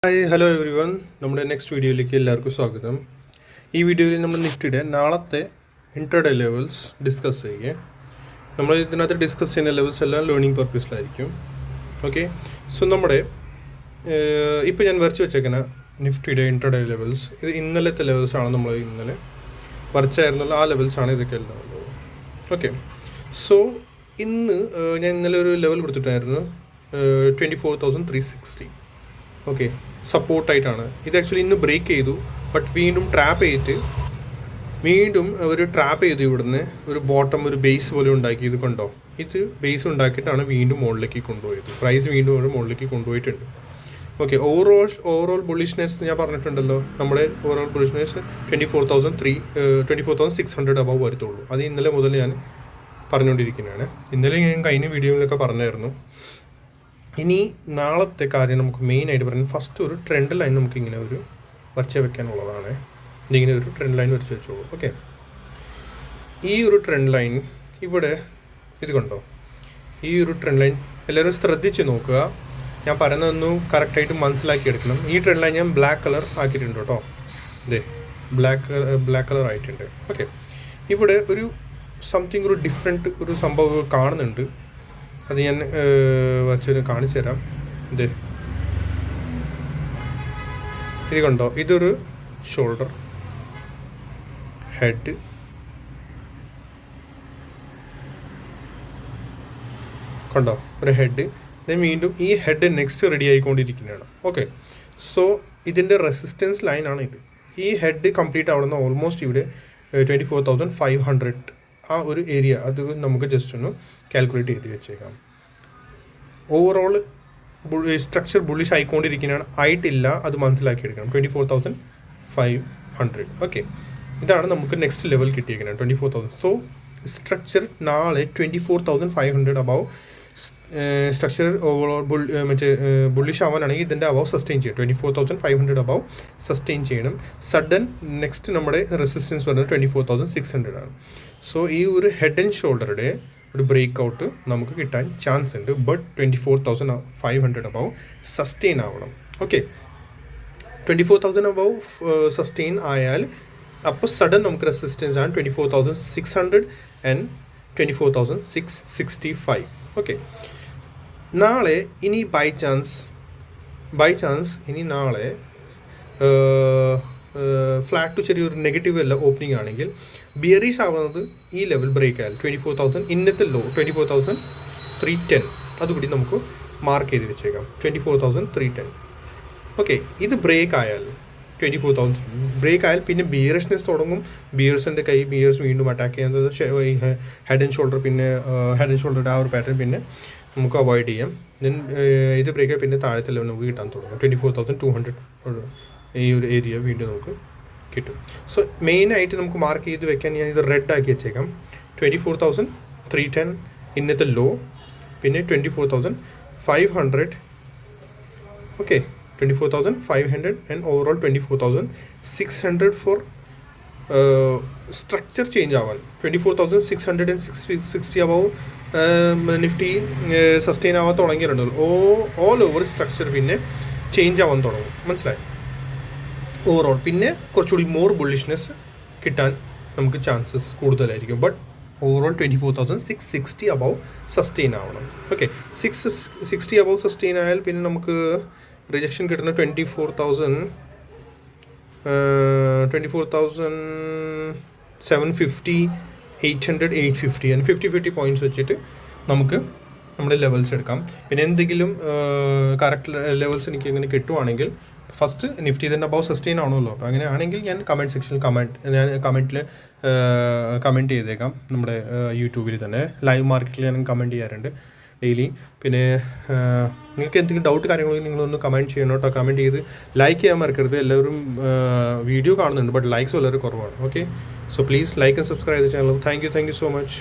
Hi hello every one, നമ്മുടെ next വീഡിയോയിലേക്ക് എല്ലാവർക്കും സ്വാഗതം. ഈ വീഡിയോയിൽ നമ്മൾ നിഫ്റ്റിയുടെ നാളത്തെ ഇൻട്രാഡേ ലെവൽസ് ഡിസ്കസ് ചെയ്യുക. നമ്മൾ ഇതിനകത്ത് ഡിസ്കസ് ചെയ്യുന്ന ലെവൽസ് എല്ലാം ലേണിംഗ് പർപ്പസിലായിരിക്കും. ഓക്കെ, സോ നമ്മുടെ ഇപ്പോൾ ഞാൻ വരച്ച് വെച്ചേക്കുന്ന നിഫ്റ്റിയുടെ ഇൻട്രാഡേ ലെവൽസ് ഇത് ഇന്നലത്തെ ലെവൽസാണ്. നമ്മൾ ഇന്നലെ വരച്ചായിരുന്നുള്ള ആ ലെവൽസാണ് ഇതൊക്കെ എല്ലാം ഉള്ളത്. ഓക്കെ, സോ ഞാൻ ഇന്നലെ ഒരു ലെവൽ കൊടുത്തിട്ടായിരുന്നു 24,360. ഓക്കെ, സപ്പോർട്ടായിട്ടാണ് ഇത്. ആക്ച്വലി ഇന്ന് ബ്രേക്ക് ചെയ്തു, ബട്ട് വീണ്ടും ട്രാപ്പ് ചെയ്തിട്ട് ഇവിടുന്ന് ഒരു ബോട്ടം, ഒരു ബേസ് പോലെ ഉണ്ടാക്കി. ഇത് കണ്ടോ, ഇത് ബേസ് ഉണ്ടാക്കിയിട്ടാണ് വീണ്ടും മുകളിലേക്ക് കൊണ്ടുപോയത്. പ്രൈസ് വീണ്ടും ഒരു മുകളിലേക്ക് കൊണ്ടുപോയിട്ടുണ്ട്. ഓക്കെ, ഓവറോൾ ബുള്ളിഷ്നെസ് ഞാൻ പറഞ്ഞിട്ടുണ്ടല്ലോ. നമ്മുടെ ഓവറോൾ ബുള്ളിഷ്നെസ് 24,600 അബവ് വരത്തുള്ളൂ. അത് ഇന്നലെ മുതൽ ഞാൻ പറഞ്ഞുകൊണ്ടിരിക്കുന്നതാണ്. ഇന്നലെ ഞാൻ കഴിഞ്ഞ വീഡിയോയിലൊക്കെ പറഞ്ഞായിരുന്നു. ഇനി നാളത്തെ കാര്യം നമുക്ക് മെയിനായിട്ട് പറയുന്നത്, ഫസ്റ്റ് ഒരു ട്രെൻഡ് ലൈൻ നമുക്ക് ഇങ്ങനെ ഒരു വരച്ച് വെക്കാനുള്ളതാണ്. ഇതിങ്ങനെ ഒരു ട്രെൻഡ് ലൈൻ വരച്ച് വെച്ചോളൂ. ഓക്കെ, ഈ ഒരു ട്രെൻഡ് ലൈൻ ഇവിടെ ഇത് കണ്ടോ, ഈ ഒരു ട്രെൻഡ് ലൈൻ എല്ലാവരും ശ്രദ്ധിച്ച് നോക്കുക. ഞാൻ പറയുന്നതൊന്നും കറക്റ്റായിട്ട് മനസ്സിലാക്കി എടുക്കണം. ഈ ട്രെൻഡ് ലൈൻ ഞാൻ ബ്ലാക്ക് കളർ ആക്കിയിട്ടുണ്ട് കേട്ടോ. ഇതേ ബ്ലാക്ക് കളർ ആയിട്ടുണ്ട്. ഓക്കെ, ഇവിടെ ഒരു സംതിങ് ഒരു ഡിഫറെൻറ്റ് ഒരു സംഭവം കാണുന്നുണ്ട്. അത് ഞാൻ വരച്ച് കാണിച്ചു തരാം. ഇത് കണ്ടോ, ഇതൊരു ഷോൾഡർ, ഹെഡ്, കണ്ടോ ഒരു ഹെഡ്. വീണ്ടും ഈ ഹെഡ് നെക്സ്റ്റ് റെഡി ആയിക്കൊണ്ടിരിക്കുന്നതാണ്. ഓക്കെ, സോ ഇതിൻ്റെ റെസിസ്റ്റൻസ് ലൈനാണ് ഇത്. ഈ ഹെഡ് കംപ്ലീറ്റ് ആവുന്ന ഓൾമോസ്റ്റ് ഇവിടെ 24,500 ആ ഒരു ഏരിയ. അത് നമുക്ക് ജസ്റ്റ് ഒന്ന് കാൽക്കുലേറ്റ് ചെയ്ത് വെച്ചേക്കാം. ഓവറോൾ സ്ട്രക്ചർ ബുള്ളിഷ് ആയിക്കൊണ്ടിരിക്കുന്നതാണ്, ആയിട്ടില്ല, അത് മനസ്സിലാക്കിയെടുക്കണം. 24,500. ഓക്കെ, ഇതാണ് നമുക്ക് നെക്സ്റ്റ് ലെവൽ കിട്ടിയിരിക്കുന്നത് 24,000. സോ സ്ട്രക്ചർ നാളെ 24,500 അബവ് സ്ട്രക്ചർ ഓവറോൾ ബുള്ളിഷ് ആവാനാണെങ്കിൽ ഇതിൻ്റെ അബവ് സസ്റ്റെയിൻ ചെയ്യണം. 24,500 അബവ് സസ്റ്റെയിൻ ചെയ്യണം. സഡൻ നെക്സ്റ്റ് നമ്മുടെ റെസിസ്റ്റൻസ് വരുന്നത് 24,600 ആണ്. സോ ഈ ഒരു ഹെഡ് ആൻഡ് ഷോൾഡറുടെ ഒരു ബ്രേക്ക് ഔട്ട് നമുക്ക് കിട്ടാൻ ചാൻസ് ഉണ്ട്. ബട്ട് 24,500 അബവ് സസ്റ്റെയിൻ ആവണം. ഓക്കെ, 24,000 അബവ് സസ്റ്റെയിൻ ആയാൽ അപ്പോൾ സഡൻ നമുക്ക് റെസിസ്റ്റൻസ് ആണ് 24,600 ആൻഡ് 24,665. ഓക്കെ, നാളെ ഇനി ബൈ ചാൻസ് ഇനി നാളെ ഫ്ലാറ്റ് ടു ചെറിയൊരു നെഗറ്റീവ് അല്ല ഓപ്പണിംഗ് ആണെങ്കിൽ ബിയറിഷ് ആവുന്നത് ഈ ലെവൽ ബ്രേക്ക് ആയാൽ 24,000, ഇന്നത്തെ ലോ 24,310. അതുകൂടി നമുക്ക് മാർക്ക് ചെയ്ത് വെച്ചേക്കാം. 24,310. ഓക്കെ, ഇത് ബ്രേക്ക് ആയാൽ 24,000 ബ്രേക്ക് ആയാൽ പിന്നെ ബിയറിഷ്നെസ് തുടങ്ങും. ബിയേഴ്സ് വീണ്ടും അറ്റാക്ക് ചെയ്യുന്നത് ഹെഡ് ആൻഡ് ഷോൾഡർ, പിന്നെ ഹെഡ് ആൻഡ് ഷോൾഡറുടെ ആ ഒരു പാറ്റേൺ പിന്നെ നമുക്ക് അവോയ്ഡ് ചെയ്യാം. ദെൻ ഇത് ബ്രേക്ക് ആയി പിന്നെ താഴത്തെ ലെവൽ നമുക്ക് കിട്ടാൻ തുടങ്ങും. 24,200 ഈ ഒരു ഏരിയ വീണ്ടും നമുക്ക് കിട്ടും. സോ മെയിനായിട്ട് നമുക്ക് മാർക്ക് ചെയ്ത് വെക്കാൻ ഞാൻ ഇത് റെഡ് ആക്കി വെച്ചേക്കാം. 24,310 ഇന്നത്തെ ലോ, പിന്നെ 24,500. Okay, 24,500 and overall 24,600 for structure change ആവാൻ. 24,660 അബവ് നിഫ്റ്റി സസ്റ്റെയിൻ ആവാൻ തുടങ്ങിയിട്ടുണ്ടല്ലോ. ഓൾ ഓവർ സ്ട്രക്ചർ പിന്നെ ചേഞ്ച് ആവാൻ തുടങ്ങും. മനസ്സിലായി? ഓവറോൾ പിന്നെ കുറച്ചുകൂടി മോർ ബുള്ളിഷ്നെസ് കിട്ടാൻ നമുക്ക് ചാൻസസ് കൂടുതലായിരിക്കും. ബട്ട് ഓവറോൾ 24,660 അബവ് സസ്റ്റെയിൻ ആവണം. ഓക്കെ, 660 അബവ് സസ്റ്റെയിൻ ആയാൽ പിന്നെ നമുക്ക് റിജക്ഷൻ കിട്ടുന്ന 24,750, 800, 850 and 50 പോയിൻറ്റ്സ് വെച്ചിട്ട് നമുക്ക് നമ്മുടെ ലെവൽസ് എടുക്കാം. പിന്നെ എന്തെങ്കിലും കറക്റ്റ് ലെവൽസ് എനിക്ക് ഇങ്ങനെ കിട്ടുവാണെങ്കിൽ ഫസ്റ്റ് നിഫ്റ്റി തന്നെ അബവ് സസ്റ്റെയിൻ ആണല്ലോ. അപ്പോൾ അങ്ങനെ ആണെങ്കിൽ ഞാൻ കമൻറ്റ് സെക്ഷനിൽ കമൻറ്റിൽ കമൻറ്റ് ചെയ്തേക്കാം. നമ്മുടെ യൂട്യൂബിൽ തന്നെ ലൈവ് മാർക്കറ്റിൽ ഞാൻ കമൻറ്റ് ചെയ്യാറുണ്ട് ഡെയിലി. പിന്നെ നിങ്ങൾക്ക് എന്തെങ്കിലും ഡൗട്ട് കാര്യങ്ങളൊക്കെ നിങ്ങളൊന്ന് കമൻറ്റ് ചെയ്യണം കേട്ടോ. കമൻറ്റ് ചെയ്ത് ലൈക്ക് ചെയ്യാൻ മറക്കരുത്. എല്ലാവരും വീഡിയോ കാണുന്നുണ്ട്, ബട്ട് ലൈക്സ് വളരെ കുറവാണ്. Okay, so please like and subscribe the channel. Thank you so much.